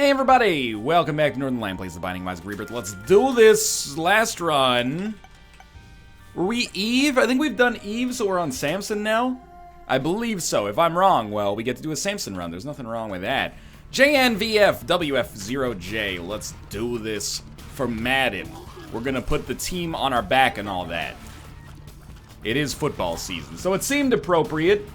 Hey everybody! Welcome back to Northernlion plays the Binding of Isaac Rebirth. Let's do this last run. Were we Eve? I think we've done Eve, so we're on Samson now? I believe so. If I'm wrong, well, we get to do a Samson run. There's nothing wrong with that. JNVF WF0J. Let's do this for Madden. We're gonna put the team on our back and all that. It is football season, so it seemed appropriate.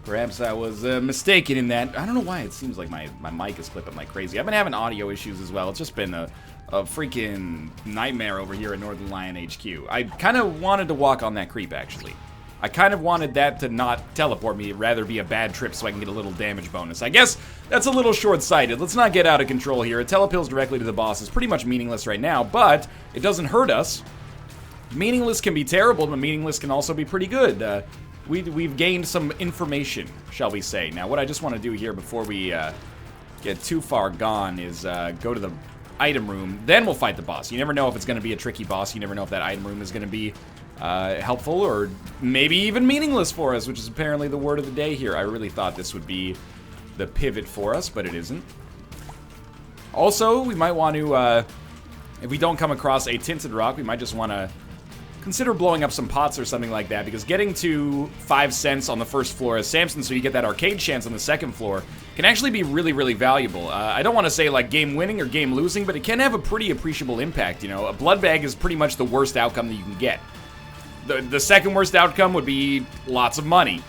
Perhaps I was mistaken in that. I don't know why it seems like my mic is clipping like crazy. I've been having audio issues as well. It's just been a freaking nightmare over here at Northernlion HQ. I kind of wanted to walk on that creep, actually. I kind of wanted that to not teleport me, rather be a bad trip so I can get a little damage bonus. I guess that's a little short-sighted. Let's not get out of control here. A telepills directly to the boss is pretty much meaningless right now, but it doesn't hurt us. Meaningless can be terrible, but meaningless can also be pretty good. We've gained some information, shall we say. Now, what I just want to do here before we get too far gone is go to the item room. Then we'll fight the boss. You never know if it's going to be a tricky boss. You never know if that item room is going to be helpful or maybe even meaningless for us, which is apparently the word of the day here. I really thought this would be the pivot for us, but it isn't. Also, we might want to, if we don't come across a tinted rock, we might just want to consider blowing up some pots or something like that, because getting to 5 cents on the first floor as Samson so you get that arcade chance on the second floor can actually be really, really valuable. I don't want to say like game winning or game losing, but it can have a pretty appreciable impact, you know. A blood bag is pretty much the worst outcome that you can get. The second worst outcome would be lots of money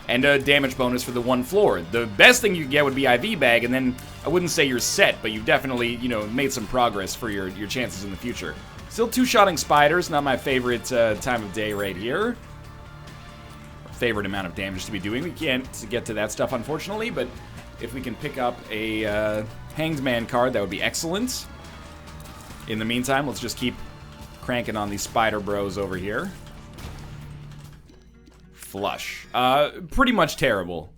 and a damage bonus for the one floor. The best thing you could get would be IV bag, and then I wouldn't say you're set, but you've definitely, you know, made some progress for your chances in the future. Still two-shotting spiders, not my favorite time of day right here. Favorite amount of damage to be doing. We can't get to that stuff, unfortunately, but if we can pick up a Hanged Man card, that would be excellent. In the meantime, let's just keep cranking on these spider bros over here. Flush. Pretty much terrible.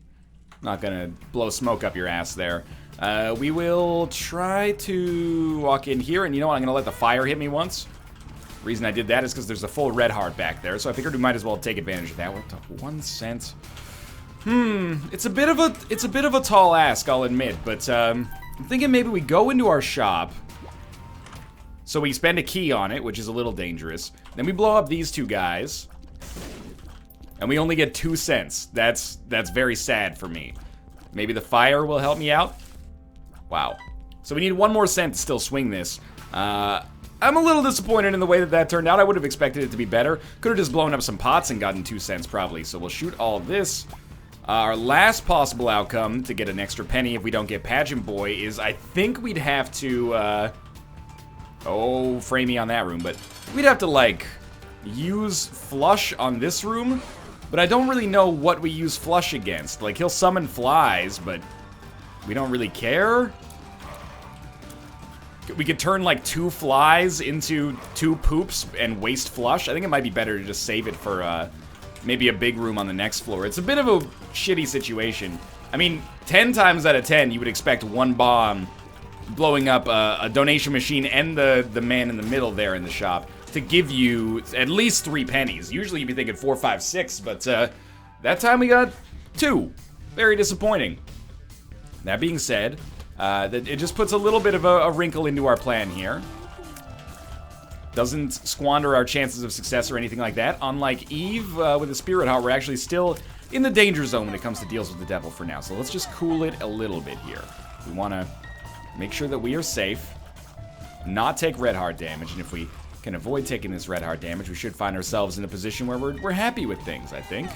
Not gonna blow smoke up your ass there. We will try to walk in here, and you know what? I'm gonna let the fire hit me once. The reason I did that is because there's a full red heart back there, so I figured we might as well take advantage of that. What the 1 cent? It's a bit of a tall ask, I'll admit, but I'm thinking maybe we go into our shop. So we spend a key on it, which is a little dangerous. Then we blow up these two guys. And we only get 2 cents. That's very sad for me. Maybe the fire will help me out? Wow. So we need 1 more cent to still swing this. I'm a little disappointed in the way that turned out. I would have expected it to be better. Could have just blown up some pots and gotten 2 cents probably. So we'll shoot all this. Our last possible outcome to get an extra penny if we don't get Pageant Boy is I think we'd have to, oh, frame me on that room. But we'd have to, like, use Flush on this room. But I don't really know what we use Flush against. Like, he'll summon flies, but we don't really care. We could turn, like, 2 flies into 2 poops and waste Flush. I think it might be better to just save it for, maybe a big room on the next floor. It's a bit of a shitty situation. I mean, 10 times out of 10, you would expect 1 bomb blowing up a donation machine and the man in the middle there in the shop to give you at least 3 pennies. Usually you'd be thinking 4, 5, 6, but that time we got 2. Very disappointing. That being said, it just puts a little bit of a wrinkle into our plan here. Doesn't squander our chances of success or anything like that. Unlike Eve with the Spirit Heart, we're actually still in the danger zone when it comes to deals with the devil for now. So let's just cool it a little bit here. We want to make sure that we are safe, not take red heart damage, and if we can avoid taking this red heart damage, we should find ourselves in a position where we're happy with things, I think.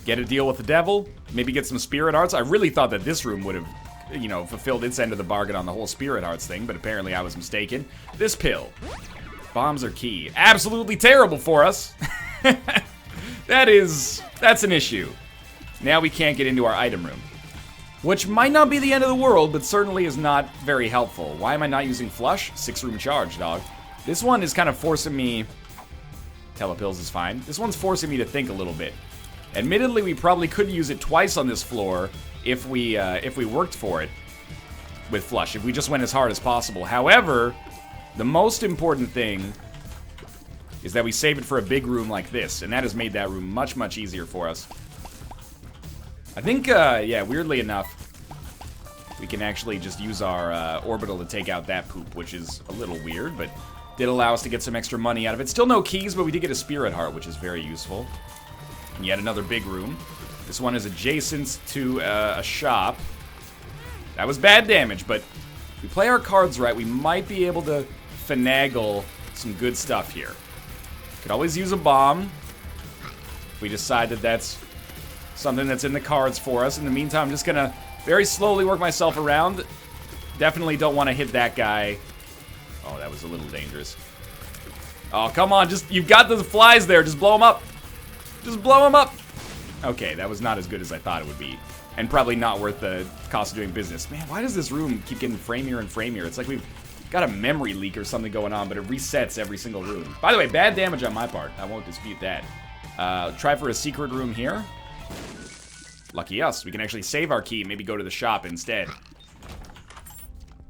Get a deal with the devil, maybe get some spirit hearts. I really thought that this room would have, you know, fulfilled its end of the bargain on the whole spirit hearts thing, but apparently I was mistaken. This pill. Bombs are key. Absolutely terrible for us. That's an issue. Now we can't get into our item room. Which might not be the end of the world, but certainly is not very helpful. Why am I not using Flush? 6-room charge, dog. This one is kind of forcing me... Telepills is fine. This one's forcing me to think a little bit. Admittedly, we probably could use it twice on this floor if we worked for it with Flush, if we just went as hard as possible. However, the most important thing is that we save it for a big room like this, and that has made that room much, much easier for us. I think, yeah, weirdly enough, we can actually just use our orbital to take out that poop, which is a little weird, but did allow us to get some extra money out of it. Still no keys, but we did get a spirit heart, which is very useful. And yet another big room. This one is adjacent to a shop. That was bad damage, but if we play our cards right, we might be able to finagle some good stuff here. Could always use a bomb. If we decide that that's something that's in the cards for us. In the meantime, I'm just gonna very slowly work myself around. Definitely don't want to hit that guy. Oh, that was a little dangerous. Oh, come on, you've got the flies there, just blow them up. Just blow them up. Okay, that was not as good as I thought it would be. And probably not worth the cost of doing business. Man, why does this room keep getting framier and framier? It's like we've got a memory leak or something going on, but it resets every single room. By the way, bad damage on my part. I won't dispute that. Try for a secret room here. Lucky us. We can actually save our key and maybe go to the shop instead.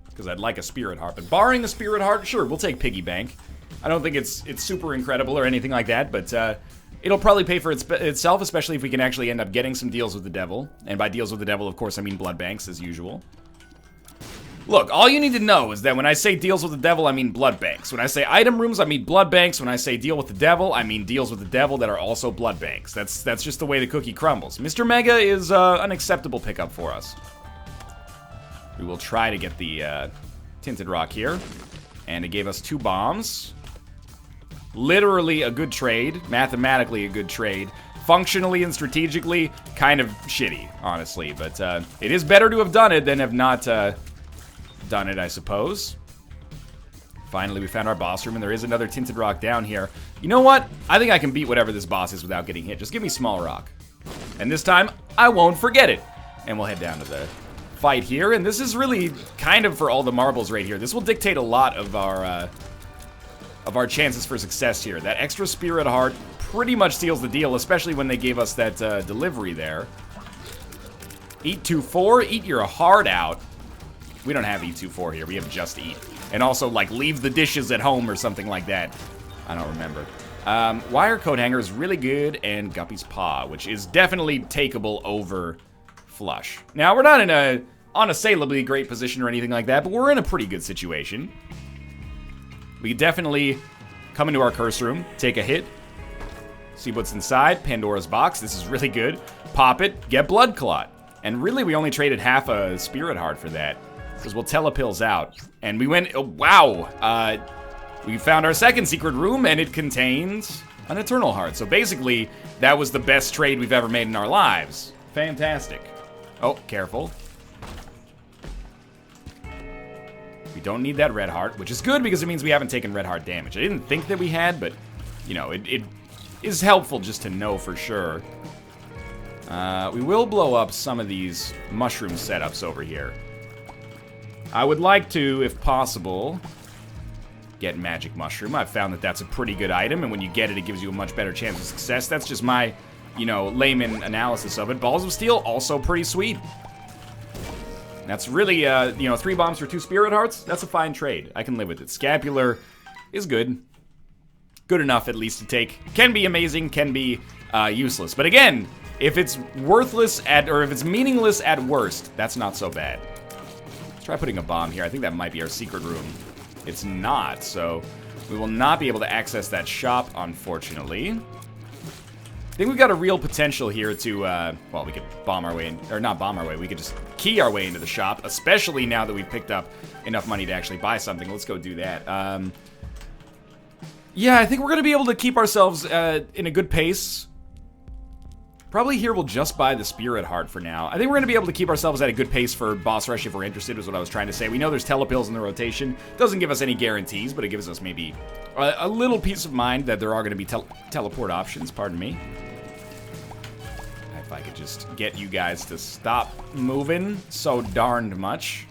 Because I'd like a spirit heart. But barring the spirit heart, sure, we'll take piggy bank. I don't think it's super incredible or anything like that, but it'll probably pay for itself, especially if we can actually end up getting some deals with the devil. And by deals with the devil, of course, I mean blood banks, as usual. Look, all you need to know is that when I say deals with the devil, I mean blood banks. When I say item rooms, I mean blood banks. When I say deal with the devil, I mean deals with the devil that are also blood banks. That's just the way the cookie crumbles. Mr. Mega is an acceptable pickup for us. We will try to get the Tinted Rock here. And it gave us 2 bombs. Literally a good trade. Mathematically a good trade. Functionally and strategically, kind of shitty, honestly. But it is better to have done it than have not done it, I suppose. Finally, we found our boss room, and there is another Tinted Rock down here. You know what? I think I can beat whatever this boss is without getting hit. Just give me small rock. And this time, I won't forget it. And we'll head down to the fight here. And this is really kind of for all the marbles right here. This will dictate a lot of our chances for success here. That extra spirit heart pretty much seals the deal, especially when they gave us that delivery there. Eat 2-4, eat your heart out. We don't have eat 2-4 here, we have just eat. And also, like, leave the dishes at home or something like that. I don't remember. Wire coat hanger is really good, and Guppy's Paw, which is definitely takeable over Flush. Now, we're not in a unassailably great position or anything like that, but we're in a pretty good situation. We could definitely come into our curse room, take a hit, see what's inside. Pandora's Box, this is really good. Pop it, get Blood Clot. And really, we only traded half a Spirit Heart for that, because we'll Telepills out. And we went, oh, wow, we found our second secret room, and it contains an Eternal Heart. So basically, that was the best trade we've ever made in our lives. Fantastic. Oh, careful. We don't need that red heart, which is good because it means we haven't taken red heart damage. I didn't think that we had, but, you know, it is helpful just to know for sure. We will blow up some of these mushroom setups over here. I would like to, if possible, get Magic Mushroom. I've found that that's a pretty good item, and when you get it, it gives you a much better chance of success. That's just my, you know, layman analysis of it. Balls of Steel, also pretty sweet. That's really, you know, 3 bombs for 2 Spirit Hearts. That's a fine trade. I can live with it. Scapular is good. Good enough, at least, to take. Can be amazing, can be useless. But again, if it's worthless at, or if it's meaningless at worst, that's not so bad. Let's try putting a bomb here. I think that might be our secret room. It's not, so we will not be able to access that shop, unfortunately. I think we've got a real potential here to, well, we could bomb our way in, or not bomb our way, we could just key our way into the shop, especially now that we've picked up enough money to actually buy something. Let's go do that. Yeah, I think we're going to be able to keep ourselves in a good pace. Probably here we'll just buy the Spirit Heart for now. I think we're going to be able to keep ourselves at a good pace for Boss Rush if we're interested, is what I was trying to say. We know there's Telepills in the rotation. Doesn't give us any guarantees, but it gives us maybe a little peace of mind that there are going to be teleport options, pardon me. If I could just get you guys to stop moving so darned much,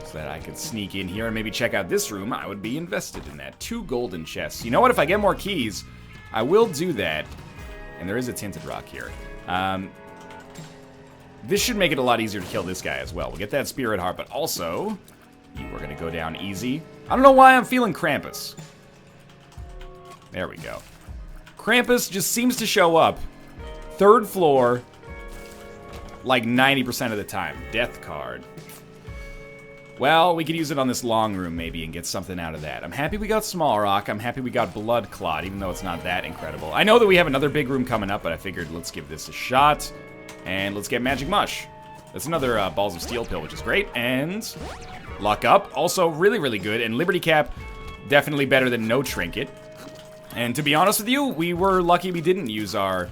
so that I could sneak in here and maybe check out this room, I would be invested in that. 2 golden chests. You know what? If I get more keys, I will do that. And there is a Tinted Rock here. This should make it a lot easier to kill this guy as well. We'll get that Spirit Heart, but also, you are going to go down easy. I don't know why I'm feeling Krampus. There we go. Krampus just seems to show up. 3rd floor, like 90% of the time. Death card. Well, we could use it on this long room maybe and get something out of that. I'm happy we got Small Rock. I'm happy we got Blood Clot, even though it's not that incredible. I know that we have another big room coming up, but I figured let's give this a shot. And let's get Magic Mush. That's another Balls of Steel pill, which is great. And Luck Up, also really, really good. And Liberty Cap, definitely better than no Trinket. And to be honest with you, we were lucky we didn't use our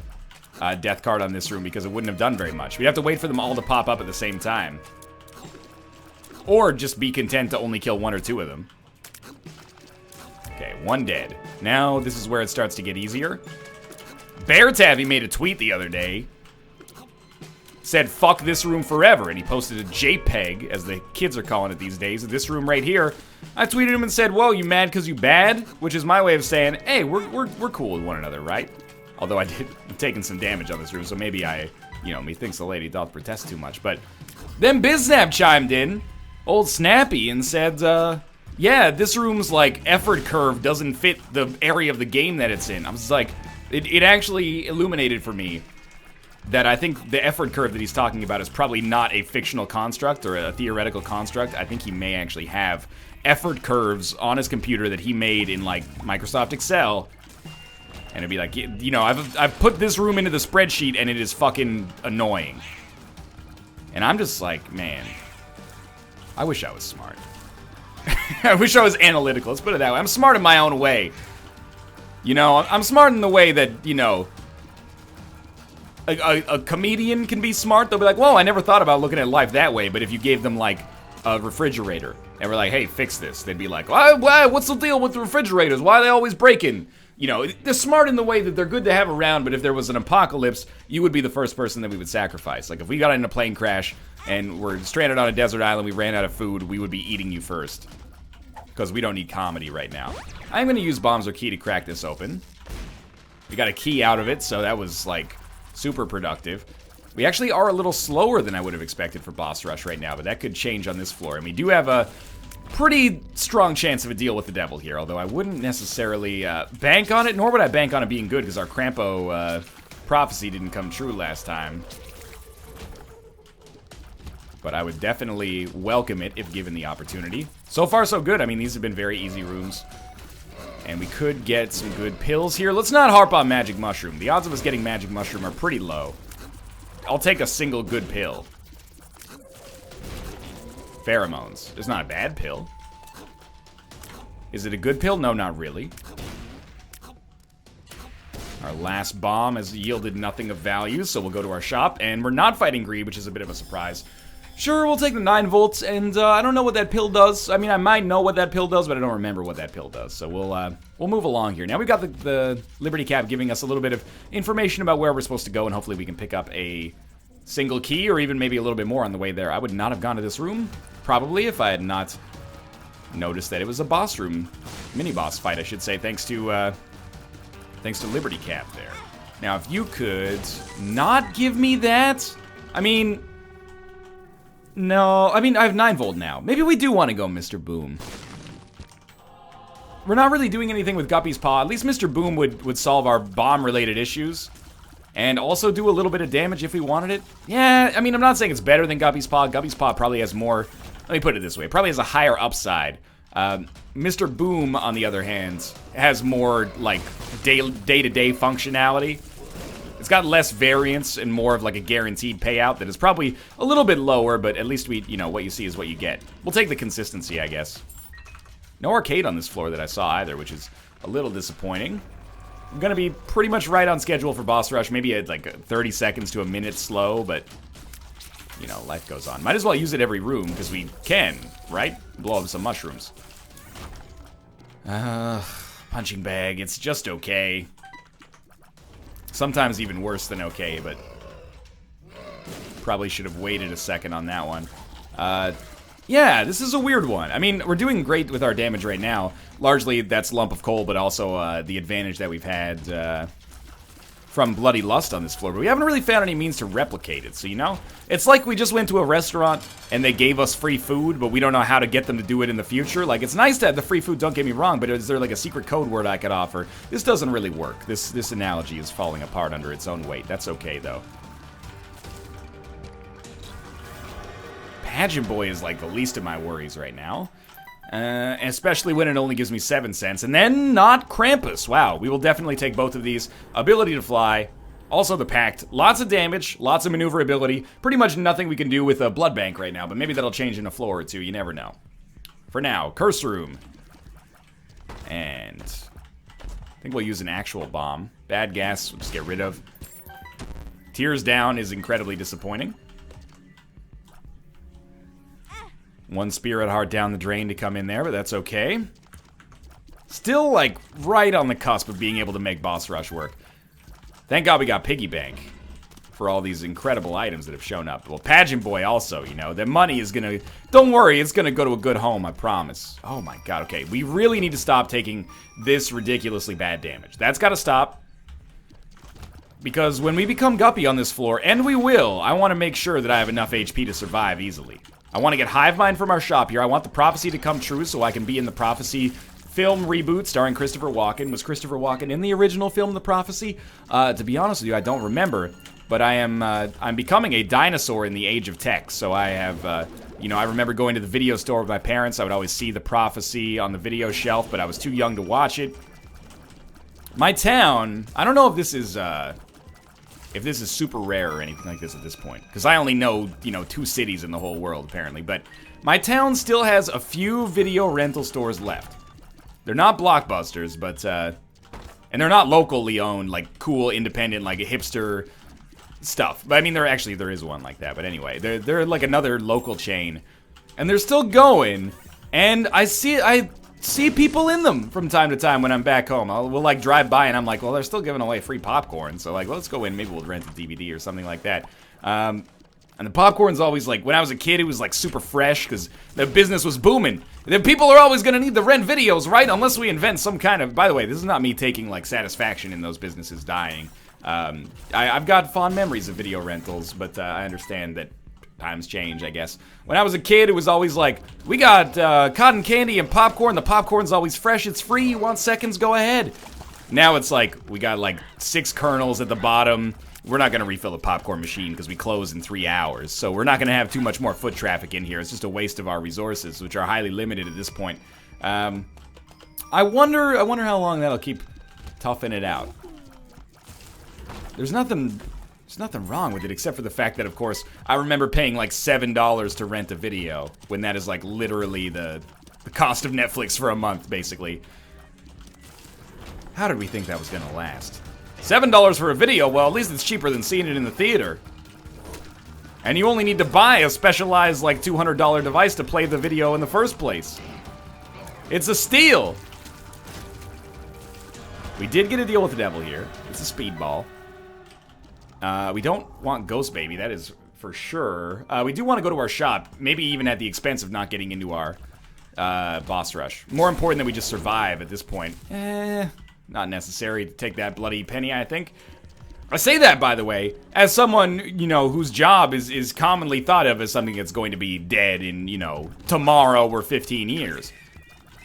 Death card on this room because it wouldn't have done very much. We'd have to wait for them all to pop up at the same time. Or just be content to only kill 1 or 2 of them. Okay, 1 dead. Now, this is where it starts to get easier. Bear Taffy made a tweet the other day. Said, fuck this room forever. And he posted a JPEG, as the kids are calling it these days, of this room right here. I tweeted him and said, whoa, you mad because you bad? Which is my way of saying, hey, we're cool with one another, right? Although I'm taking some damage on this room, so maybe methinks the lady doth protest too much. But then BizSnap chimed in. Old Snappy, and said, yeah, this room's, like, effort curve doesn't fit the area of the game that it's in. I was like, it actually illuminated for me that I think the effort curve that he's talking about is probably not a fictional construct or a theoretical construct. I think he may actually have effort curves on his computer that he made in, like, Microsoft Excel. And it'd be like, you know, I've put this room into the spreadsheet, and it is fucking annoying. And I'm just like, man... I wish I was smart. I wish I was analytical. Let's put it that way. I'm smart in my own way. You know, I'm smart in the way that, you know, a comedian can be smart. They'll be like, whoa, I never thought about looking at life that way. But if you gave them, like, a refrigerator and we're like, hey, fix this, they'd be like, what's the deal with the refrigerators? Why are they always breaking? You know, they're smart in the way that they're good to have around, but if there was an apocalypse, you would be the first person that we would sacrifice. Like, if we got in a plane crash and we're stranded on a desert island, we ran out of food, we would be eating you first. Because we don't need comedy right now. I'm going to use Bombs or Key to crack this open. We got a key out of it, so that was, like, super productive. We actually are a little slower than I would have expected for Boss Rush right now, but that could change on this floor. And we do have a pretty strong chance of a deal with the devil here, although I wouldn't necessarily bank on it, nor would I bank on it being good, because our Crampo prophecy didn't come true last time. But I would definitely welcome it if given the opportunity. So far, so good. I mean, these have been very easy rooms. And we could get some good pills here. Let's not harp on Magic Mushroom. The odds of us getting Magic Mushroom are pretty low. I'll take a single good pill. Pheromones. It's not a bad pill. Is it a good pill? No, not really. Our last bomb has yielded nothing of value, so we'll go to our shop. And we're not fighting greed, which is a bit of a surprise. Sure, we'll take the 9 volts, and I don't know what that pill does. I mean, I might know what that pill does, but I don't remember what that pill does. So we'll move along here. Now we've got the Liberty Cap giving us a little bit of information about where we're supposed to go, and hopefully we can pick up a single key, or even maybe a little bit more on the way there. I would not have gone to this room, probably, if I had not noticed that it was a boss room, mini-boss fight, I should say, thanks to Liberty Cap there. Now, if you could not give me that, I mean... No, I mean, I have 9 volt now. Maybe we do want to go Mr. Boom. We're not really doing anything with Guppy's Paw. At least Mr. Boom would solve our bomb-related issues. And also do a little bit of damage if we wanted it. Yeah, I mean, I'm not saying it's better than Guppy's Paw. Guppy's Paw probably has more... Let me put it this way. It probably has a higher upside. Mr. Boom, on the other hand, has more, like, day-to-day functionality. It's got less variance and more of like a guaranteed payout that is probably a little bit lower, but at least what you see is what you get. We'll take the consistency, I guess. No arcade on this floor that I saw either, which is a little disappointing. I'm gonna be pretty much right on schedule for Boss Rush. Maybe at like 30 seconds to a minute slow, but you know, life goes on. Might as well use it every room because we can, right? Blow up some mushrooms. Punching bag, it's just okay. Sometimes even worse than okay, but probably should have waited a second on that one. Yeah, this is a weird one. I mean, we're doing great with our damage right now. Largely, that's Lump of Coal, but also the advantage that we've had from Bloody Lust on this floor. But we haven't really found any means to replicate it, so you know? It's like we just went to a restaurant and they gave us free food, but we don't know how to get them to do it in the future. Like, it's nice to have the free food, don't get me wrong, but is there like a secret code word I could offer? This doesn't really work. This analogy is falling apart under its own weight. That's okay, though. Pageant Boy is like the least of my worries right now. Especially when it only gives me 7 cents. And then not Krampus. Wow, we will definitely take both of these. Ability to fly. Also the Pact. Lots of damage, lots of maneuverability. Pretty much nothing we can do with a Blood Bank right now, but maybe that'll change in a floor or two. You never know. For now, Curse Room. And I think we'll use an actual bomb. Bad gas, we'll just get rid of. Tears down is incredibly disappointing. One Spirit Heart down the drain to come in there, but that's okay. Still, like, right on the cusp of being able to make Boss Rush work. Thank God we got Piggy Bank for all these incredible items that have shown up. Well, Pageant Boy also, you know, the money is gonna... Don't worry, it's gonna go to a good home, I promise. Oh my God, okay. We really need to stop taking this ridiculously bad damage. That's gotta stop. Because when we become Guppy on this floor, and we will, I want to make sure that I have enough HP to survive easily. I want to get Hive Mind from our shop here. I want the prophecy to come true so I can be in the prophecy film reboot starring Christopher Walken. Was Christopher Walken in the original film The Prophecy? To be honest with you, I don't remember. But I'm becoming a dinosaur in the age of tech. So I have, you know, I remember going to the video store with my parents. I would always see The Prophecy on the video shelf, but I was too young to watch it. My town, I don't know if this is super rare or anything like this at this point. Because I only know, you know, 2 cities in the whole world, apparently. But my town still has a few video rental stores left. They're not Blockbusters, but, and they're not locally owned, like, cool, independent, like, a hipster stuff. But, I mean, there is one like that. But anyway, they're like another local chain. And they're still going. And I see people in them from time to time when I'm back home. We'll like drive by and I'm like, well, they're still giving away free popcorn. So like, let's go in. Maybe we'll rent a DVD or something like that. And the popcorn's always like, when I was a kid, it was like super fresh because the business was booming. The people are always going to need to rent videos, right? Unless we invent some kind of, by the way, this is not me taking like satisfaction in those businesses dying. I've got fond memories of video rentals, but I understand that times change, I guess. When I was a kid, it was always like, we got cotton candy and popcorn. The popcorn's always fresh. It's free. You want seconds? Go ahead. Now it's like, we got like 6 kernels at the bottom. We're not going to refill the popcorn machine because we close in 3 hours. So we're not going to have too much more foot traffic in here. It's just a waste of our resources, which are highly limited at this point. I wonder how long that'll keep toughing it out. There's nothing wrong with it except for the fact that, of course, I remember paying like $7 to rent a video when that is like literally the cost of Netflix for a month, basically. How did we think that was gonna last? $7 for a video? Well, at least it's cheaper than seeing it in the theater. And you only need to buy a specialized like $200 device to play the video in the first place. It's a steal. We did get a deal with the devil here. It's a speedball. We don't want Ghost Baby, that is for sure. We do want to go to our shop, maybe even at the expense of not getting into our boss rush. More important that we just survive at this point. Not necessary to take that bloody penny, I think. I say that, by the way, as someone, you know, whose job is commonly thought of as something that's going to be dead in, you know, tomorrow or 15 years.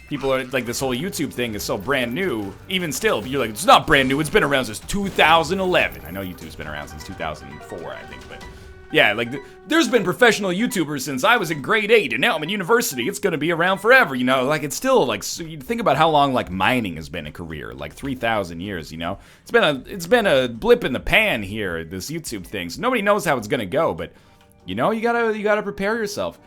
People are like, this whole YouTube thing is so brand new. Even still, you're like, it's not brand new. It's been around since 2011. I know YouTube's been around since 2004, I think, but yeah, like there's been professional YouTubers since I was in grade 8, and now I'm in university. It's gonna be around forever, you know. Like it's still like, so you think about how long like mining has been a career, like 3,000 years, you know. It's been a blip in the pan here, this YouTube thing. So nobody knows how it's gonna go, but you know, you gotta prepare yourself.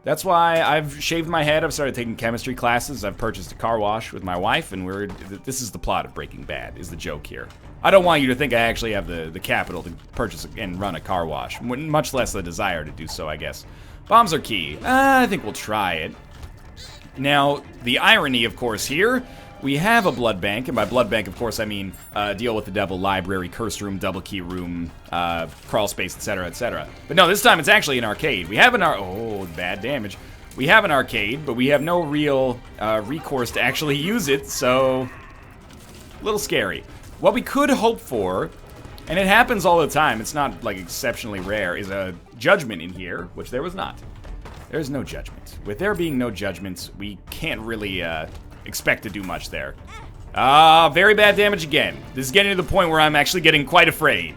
That's why I've shaved my head. I've started taking chemistry classes. I've purchased a car wash with my wife, and this is the plot of Breaking Bad, is the joke here. I don't want you to think I actually have the capital to purchase and run a car wash, much less the desire to do so, I guess. Bombs are key. I think we'll try it. Now, the irony, of course, here, we have a blood bank, and by blood bank, of course, I mean deal with the devil, library, curse room, double key room, crawl space, etc., etc. But no, this time it's actually an arcade. We have oh, bad damage. We have an arcade, but we have no real recourse to actually use it, so a little scary. What we could hope for, and it happens all the time, it's not like exceptionally rare, is a judgment in here, which there was not. There's no judgment. With there being no judgment, we can't really expect to do much there. Very bad damage again. This is getting to the point where I'm actually getting quite afraid.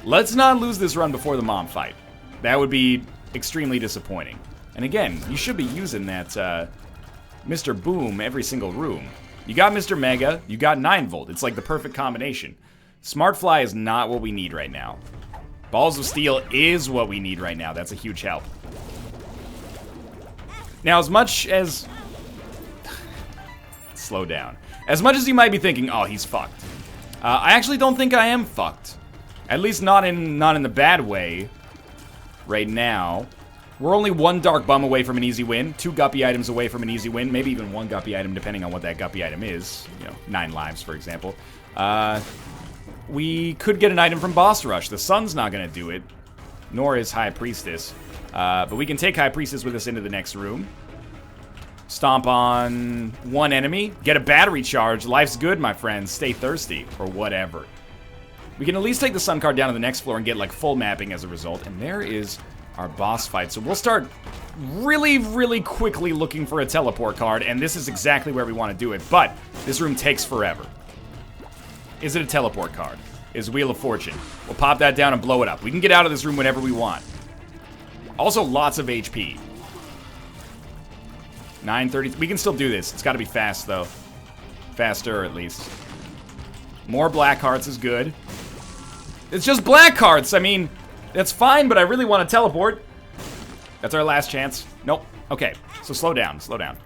Let's not lose this run before the mom fight. That would be extremely disappointing. And again, you should be using that Mr. Boom every single room. You got Mr. Mega, you got 9 volt. It's like the perfect combination. Smart Fly is not what we need right now. Balls of Steel is what we need right now. That's a huge help. Now, as much as... Slow down. As much as you might be thinking, oh, he's fucked. I actually don't think I am fucked. At least not in the bad way right now. We're only 1 Dark Bum away from an easy win, 2 Guppy items away from an easy win, maybe even 1 Guppy item depending on what that Guppy item is. You know, 9 lives, for example. We could get an item from Boss Rush. The Sun's not going to do it, nor is High Priestess. But we can take High Priestess with us into the next room. Stomp on 1 enemy. Get a battery charge. Life's good, my friends. Stay thirsty, or whatever. We can at least take the Sun card down to the next floor and get, like, full mapping as a result. And there is our boss fight. So we'll start really, really quickly looking for a teleport card, and this is exactly where we want to do it. But this room takes forever. Is it a teleport card? Is Wheel of Fortune? We'll pop that down and blow it up. We can get out of this room whenever we want. Also, lots of HP. 930. We can still do this. It's got to be fast, though. Faster, at least. More black hearts is good. It's just black hearts. I mean, that's fine, but I really want to teleport. That's our last chance. Nope. Okay, so slow down. Slow down.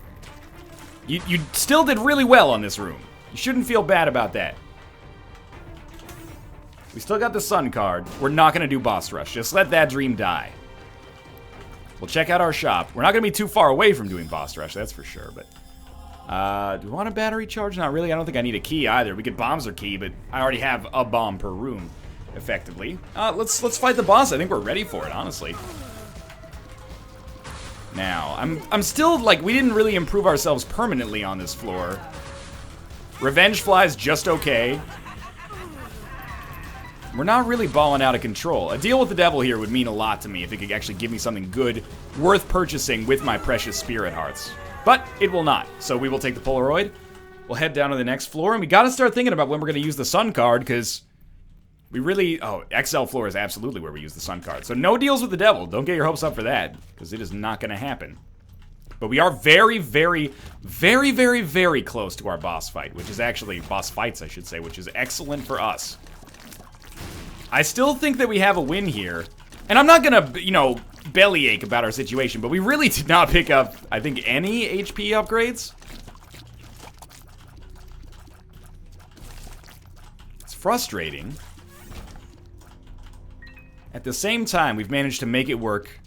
You still did really well on this room. You shouldn't feel bad about that. We still got the Sun card. We're not going to do Boss Rush. Just let that dream die. We'll check out our shop. We're not going to be too far away from doing Boss Rush, that's for sure. But do we want a battery charge? Not really. I don't think I need a key either. We could bombs or key, but I already have a bomb per room, effectively. Let's fight the boss. I think we're ready for it, honestly. Now, I'm still, like, we didn't really improve ourselves permanently on this floor. Revenge Fly's just okay. We're not really balling out of control. A deal with the devil here would mean a lot to me if it could actually give me something good, worth purchasing with my precious spirit hearts. But it will not, so we will take the Polaroid. We'll head down to the next floor, and we gotta start thinking about when we're gonna use the Sun card, because we really... Oh, XL floor is absolutely where we use the Sun card. So no deals with the devil. Don't get your hopes up for that, because it is not gonna happen. But we are very, very, very, very, very close to our boss fight, which is actually... Boss fights, I should say, which is excellent for us. I still think that we have a win here. And I'm not gonna, you know, bellyache about our situation, but we really did not pick up, I think, any HP upgrades. It's frustrating. At the same time, we've managed to make it work.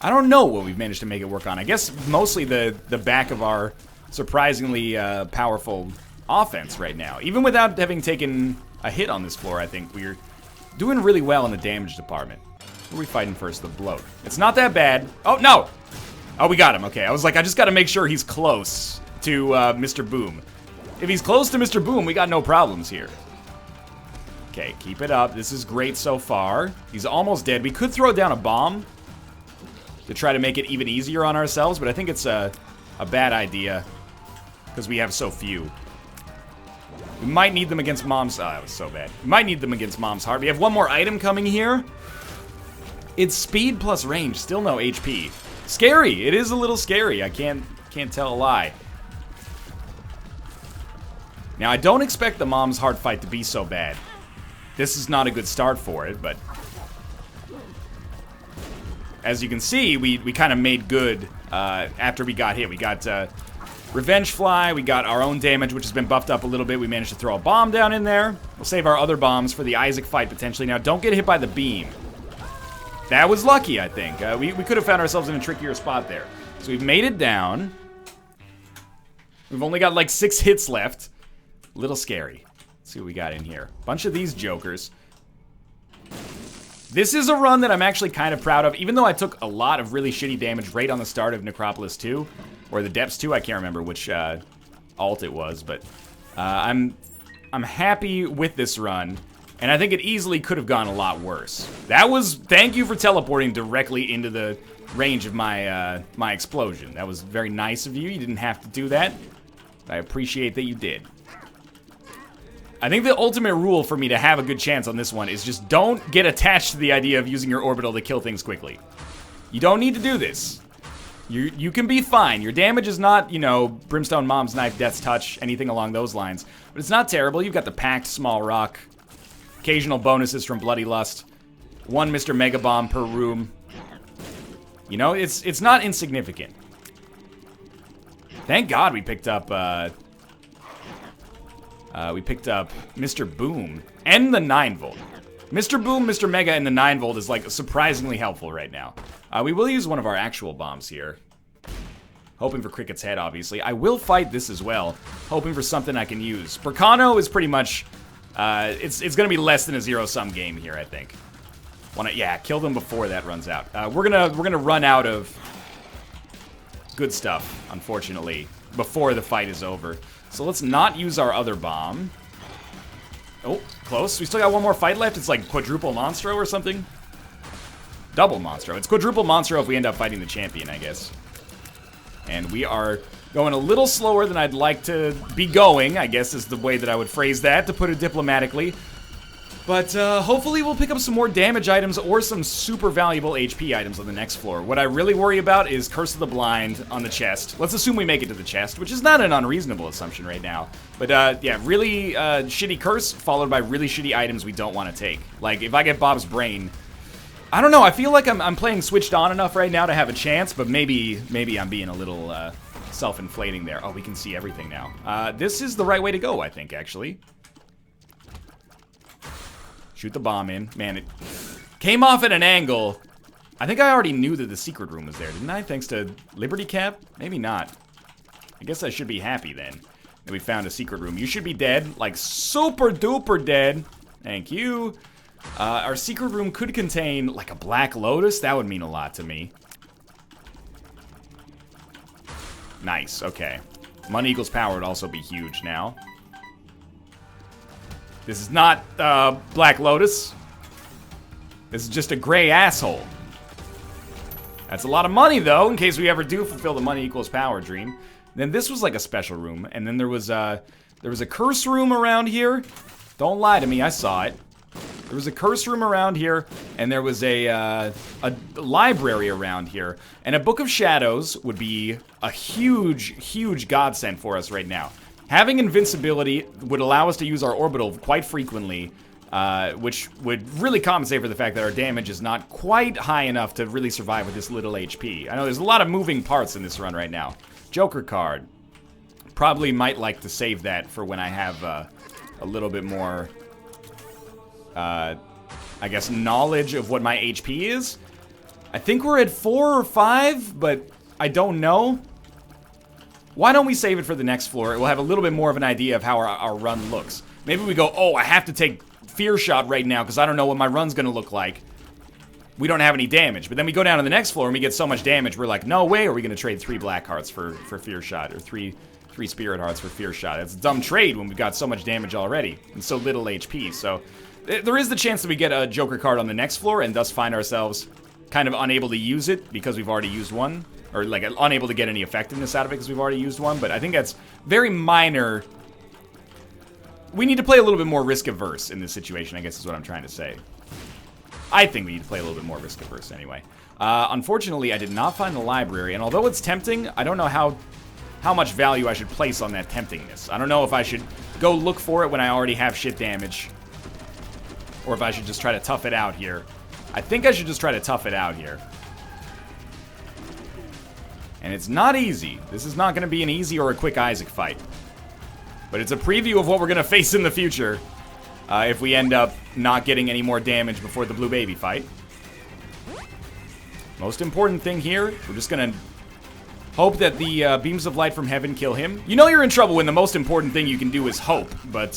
I don't know what we've managed to make it work on. I guess mostly the back of our surprisingly powerful offense right now. Even without having taken a hit on this floor, I think we're doing really well in the damage department. Who are we fighting first? The bloat. It's not that bad. Oh, no! Oh, we got him. Okay, I was like, I just gotta make sure he's close to Mr. Boom. If he's close to Mr. Boom, we got no problems here. Okay, keep it up. This is great so far. He's almost dead. We could throw down a bomb to try to make it even easier on ourselves, but I think it's a bad idea because we have so few. We might need them against Mom's... Oh, that was so bad. We might need them against Mom's Heart. We have one more item coming here. It's speed plus range. Still no HP. Scary. It is a little scary. I can't tell a lie. Now, I don't expect the Mom's Heart fight to be so bad. This is not a good start for it, but... As you can see, we kind of made good after we got hit. We got... Revenge Fly, we got our own damage, which has been buffed up a little bit. We managed to throw a bomb down in there. We'll save our other bombs for the Isaac fight, potentially. Now, don't get hit by the beam. That was lucky, I think. We could have found ourselves in a trickier spot there. So we've made it down. We've only got, like, 6 hits left. A little scary. Let's see what we got in here. Bunch of these jokers. This is a run that I'm actually kind of proud of, even though I took a lot of really shitty damage right on the start of Necropolis 2. Or the Depths 2, I can't remember which alt it was, but I'm happy with this run, and I think it easily could have gone a lot worse. That was, thank you for teleporting directly into the range of my my explosion. That was very nice of you. You didn't have to do that. I appreciate that you did. I think the ultimate rule for me to have a good chance on this one is just don't get attached to the idea of using your orbital to kill things quickly. You don't need to do this. You can be fine. Your damage is not, you know, Brimstone Mom's Knife, Death's Touch, anything along those lines. But it's not terrible. You've got the Packed Small Rock, occasional bonuses from Bloody Lust, 1 Mr. Mega Bomb per room. You know, it's not insignificant. Thank God we picked up Mr. Boom and the 9-volt. Mr. Boom, Mr. Mega, and the 9-volt is like surprisingly helpful right now. We will use one of our actual bombs here. Hoping for Cricket's head, obviously. I will fight this as well, hoping for something I can use. Burkano is pretty much, it's gonna be less than a zero-sum game here, I think. Yeah, kill them before that runs out. We're gonna run out of good stuff, unfortunately, before the fight is over. So let's not use our other bomb. Oh, close. We still got one more fight left. It's like quadruple Monstro or something. Double Monstro. It's quadruple Monstro if we end up fighting the champion, I guess. And we are going a little slower than I'd like to be going, I guess is the way that I would phrase that, to put it diplomatically. But hopefully we'll pick up some more damage items or some super valuable HP items on the next floor. What I really worry about is Curse of the Blind on the chest. Let's assume we make it to the chest, which is not an unreasonable assumption right now. But yeah, really shitty Curse followed by really shitty items we don't want to take. Like, if I get Bob's Brain, I don't know, I feel like I'm playing switched on enough right now to have a chance, but maybe I'm being a little self-inflating there. Oh, we can see everything now. This is the right way to go, I think, actually. Shoot the bomb in. Man, it came off at an angle. I think I already knew that the secret room was there, didn't I? Thanks to Liberty Cap? Maybe not. I guess I should be happy then that we found a secret room. You should be dead. Like, super duper dead. Thank you. Our secret room could contain, like, a Black Lotus. That would mean a lot to me. Nice, okay. Money equals power would also be huge now. This is not Black Lotus. This is just a gray asshole. That's a lot of money, though, in case we ever do fulfill the money equals power dream. Then this was like a special room, and then there was a curse room around here. Don't lie to me, I saw it. There was a curse room around here, and there was a library around here. And a Book of Shadows would be a huge, huge godsend for us right now. Having invincibility would allow us to use our orbital quite frequently, which would really compensate for the fact that our damage is not quite high enough to really survive with this little HP. I know there's a lot of moving parts in this run right now. Joker card. Probably might like to save that for when I have a little bit more, I guess, knowledge of what my HP is. I think we're at 4 or 5, but I don't know. Why don't we save it for the next floor? We'll have a little bit more of an idea of how our run looks. Maybe we go, oh, I have to take Fear Shot right now because I don't know what my run's going to look like. We don't have any damage. But then we go down to the next floor and we get so much damage, we're like, no way are we going to trade 3 Black Hearts for Fear Shot, or 3 Spirit Hearts for Fear Shot. It's a dumb trade when we've got so much damage already and so little HP. So there is the chance that we get a Joker card on the next floor and thus find ourselves kind of unable to use it because we've already used one. Or, like, unable to get any effectiveness out of it because we've already used one. But I think that's very minor. We need to play a little bit more risk-averse in this situation, I guess is what I'm trying to say. I think we need to play a little bit more risk-averse anyway. Unfortunately, I did not find the library. And although it's tempting, I don't know how much value I should place on that temptingness. I don't know if I should go look for it when I already have shit damage. Or if I should just try to tough it out here. I think I should just try to tough it out here. And it's not easy. This is not going to be an easy or a quick Isaac fight. But it's a preview of what we're going to face in the future if we end up not getting any more damage before the Blue Baby fight. Most important thing here, we're just going to hope that the beams of light from heaven kill him. You know you're in trouble when the most important thing you can do is hope, but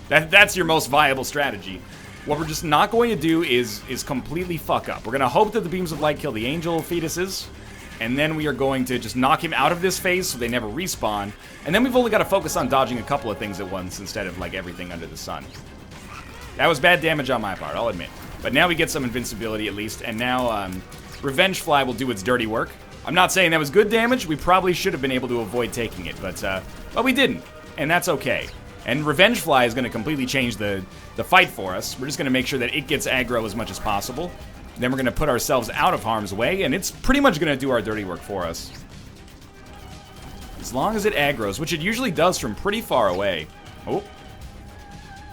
that's your most viable strategy. What we're just not going to do is completely fuck up. We're going to hope that the beams of light kill the angel fetuses. And then we are going to just knock him out of this phase so they never respawn. And then we've only got to focus on dodging a couple of things at once instead of, like, everything under the sun. That was bad damage on my part, I'll admit. But now we get some invincibility at least. And now Revenge Fly will do its dirty work. I'm not saying that was good damage. We probably should have been able to avoid taking it. But we didn't. And that's okay. And Revenge Fly is going to completely change the fight for us. We're just going to make sure that it gets aggro as much as possible. Then we're going to put ourselves out of harm's way, and it's pretty much going to do our dirty work for us. As long as it aggroes, which it usually does from pretty far away. Oh.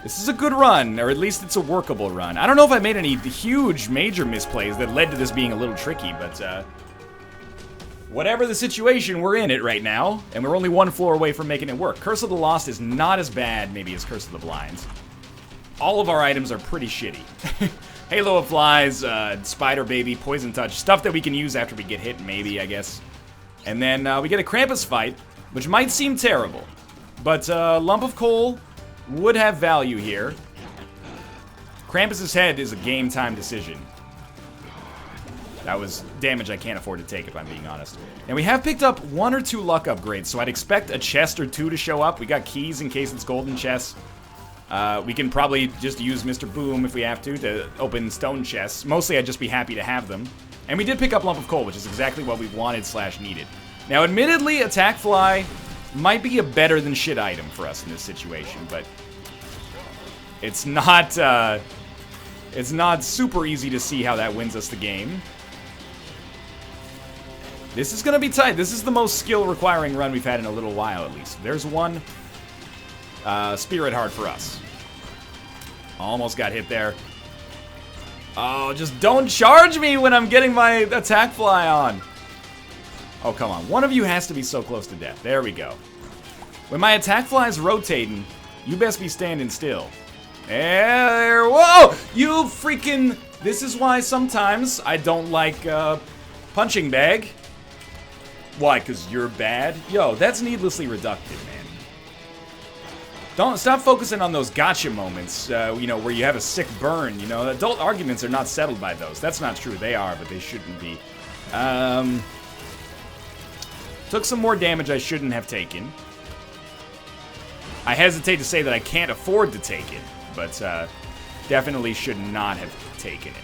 This is a good run, or at least it's a workable run. I don't know if I made any huge, major misplays that led to this being a little tricky, but whatever the situation, we're in it right now, and we're only one floor away from making it work. Curse of the Lost is not as bad, maybe, as Curse of the Blinds. All of our items are pretty shitty. Halo of Flies, Spider Baby, Poison Touch, stuff that we can use after we get hit, maybe, I guess. And then we get a Krampus fight, which might seem terrible, but Lump of Coal would have value here. Krampus's head is a game time decision. That was damage I can't afford to take, if I'm being honest. And we have picked up 1 or 2 luck upgrades, so I'd expect a chest or 2 to show up. We got keys in case it's golden chests. We can probably just use Mr. Boom if we have to open stone chests. Mostly I'd just be happy to have them. And we did pick up Lump of Coal, which is exactly what we wanted / needed. Now, admittedly, Attack Fly might be a better than shit item for us in this situation, but it's not super easy to see how that wins us the game. This is gonna be tight. This is the most skill-requiring run we've had in a little while, at least. There's one Spirit Heart for us. Almost got hit there. Oh, just don't charge me when I'm getting my Attack Fly on. Oh, come on. One of you has to be so close to death. There we go. When my Attack Fly's rotating, you best be standing still. There. Whoa! You freaking... This is why sometimes I don't like Punching Bag. Why? Because you're bad? Yo, that's needlessly reductive, man. Don't stop focusing on those gotcha moments, you know, where you have a sick burn, you know. Adult arguments are not settled by those. That's not true. They are, but they shouldn't be. Took some more damage I shouldn't have taken. I hesitate to say that I can't afford to take it, but definitely should not have taken it.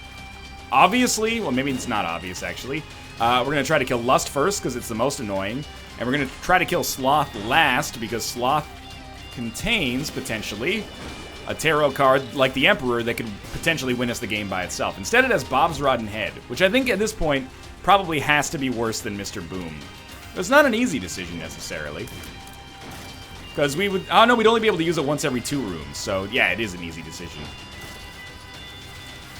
Obviously, well, maybe it's not obvious, actually. We're going to try to kill Lust first, because it's the most annoying. And we're going to try to kill Sloth last, because Sloth contains, potentially, a tarot card like the Emperor that could potentially win us the game by itself. Instead, it has Bob's Rotten Head, which I think at this point probably has to be worse than Mr. Boom. It's not an easy decision, necessarily. Because we would... Oh, no, we'd only be able to use it once every 2 rooms. So, yeah, it is an easy decision.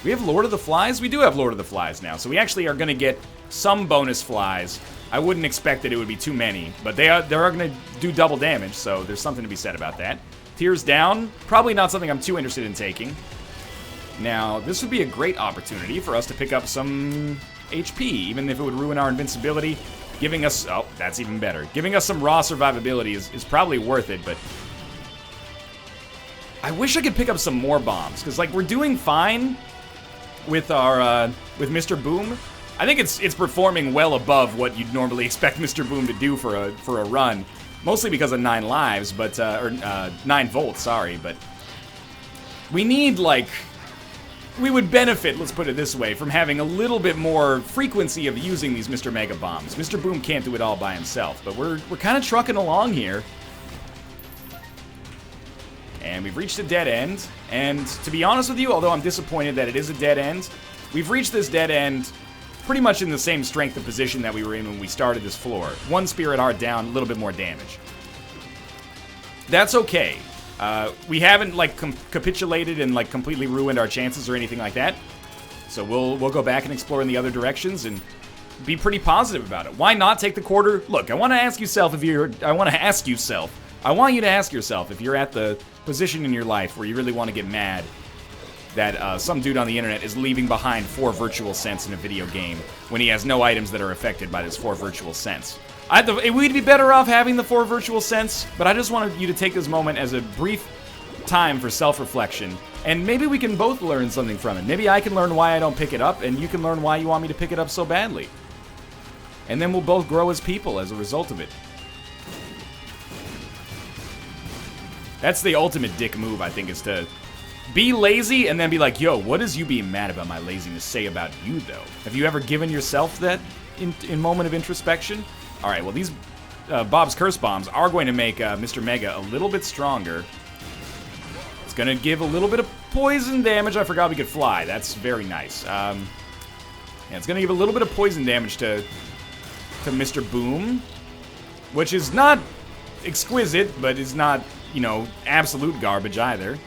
We have Lord of the Flies? We do have Lord of the Flies now. So we actually are going to get some bonus flies. I wouldn't expect that it would be too many. But they are going to do double damage, so there's something to be said about that. Tears Down. Probably not something I'm too interested in taking. Now, this would be a great opportunity for us to pick up some HP, even if it would ruin our invincibility. Giving us... Oh, that's even better. Giving us some raw survivability is probably worth it, but... I wish I could pick up some more bombs, because, like, we're doing fine with our, with Mr. Boom. I think it's performing well above what you'd normally expect Mr. Boom to do for a run. Mostly because of 9 lives, but, or 9 volts, sorry, but... We need, like... We would benefit, let's put it this way, from having a little bit more frequency of using these Mr. Mega Bombs. Mr. Boom can't do it all by himself, but we're kind of trucking along here. And we've reached a dead end, and to be honest with you, although I'm disappointed that it is a dead end, we've reached this dead end pretty much in the same strength of position that we were in when we started this floor. 1 Spirit Heart down, a little bit more damage. That's okay. We haven't, like, capitulated and, like, completely ruined our chances or anything like that. So we'll go back and explore in the other directions and be pretty positive about it. Why not take the quarter? Look, I want to ask yourself if you're... I want you to ask yourself if you're at the position in your life where you really want to get mad that some dude on the internet is leaving behind 4 virtual cents in a video game when he has no items that are affected by this 4 virtual cents. We'd be better off having the 4 virtual cents, but I just wanted you to take this moment as a brief time for self-reflection, and maybe we can both learn something from it. Maybe I can learn why I don't pick it up, and you can learn why you want me to pick it up so badly. And then we'll both grow as people as a result of it. That's the ultimate dick move, I think, is to be lazy and then be like, yo, what does you being mad about my laziness say about you, though? Have you ever given yourself that in moment of introspection? All right, well, these Bob's Curse Bombs are going to make Mr. Mega a little bit stronger. It's going to give a little bit of poison damage. I forgot we could fly. That's very nice. Yeah, it's gonna give a little bit of poison damage to Mr. Boom, which is not exquisite, but is not, you know, absolute garbage either.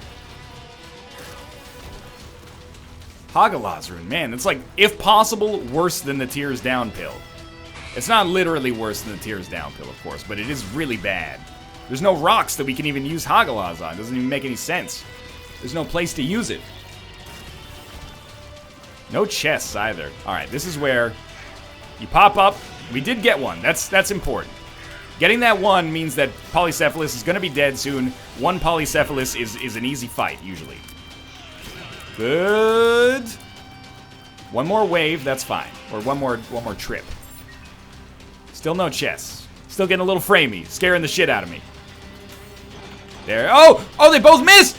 Hagalaz Rune, man, it's like, if possible, worse than the Tears Down pill. It's not literally worse than the Tears Down pill, of course, but it is really bad. There's no rocks that we can even use Hagalaz on. It doesn't even make any sense. There's no place to use it. No chests either. Alright, this is where you pop up. We did get one. That's important. Getting that one means that Polycephalus is going to be dead soon. One Polycephalus is an easy fight, usually. Good. One more wave, that's fine. Or one more trip. Still no chests. Still getting a little framey, scaring the shit out of me. There. Oh, they both missed.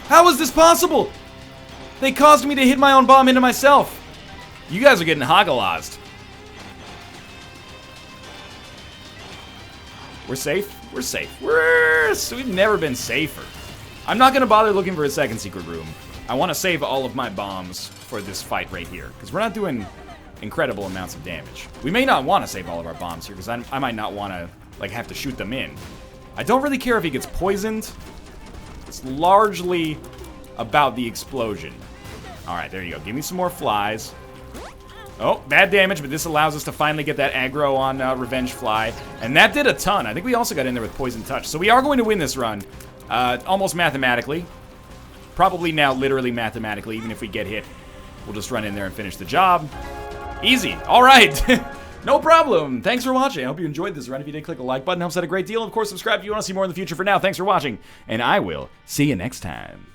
How is this possible? They caused me to hit my own bomb into myself. You guys are getting Hagalazed. We're safe. We're safe. We've never been safer. I'm not gonna bother looking for a second secret room. I want to save all of my bombs for this fight right here, because we're not doing incredible amounts of damage. We may not want to save all of our bombs here, because I might not want to, like, have to shoot them in. I don't really care if he gets poisoned. It's largely about the explosion. Alright, there you go. Give me some more flies. Oh, bad damage, but this allows us to finally get that aggro on Revenge Fly. And that did a ton. I think we also got in there with Poison Touch. So we are going to win this run, almost mathematically. Probably now literally mathematically, even if we get hit. We'll just run in there and finish the job. Easy. All right. No problem. Thanks for watching. I hope you enjoyed this run. If you did, click the like button. Helps out a great deal. Of course, subscribe if you want to see more in the future. For now, thanks for watching, and I will see you next time.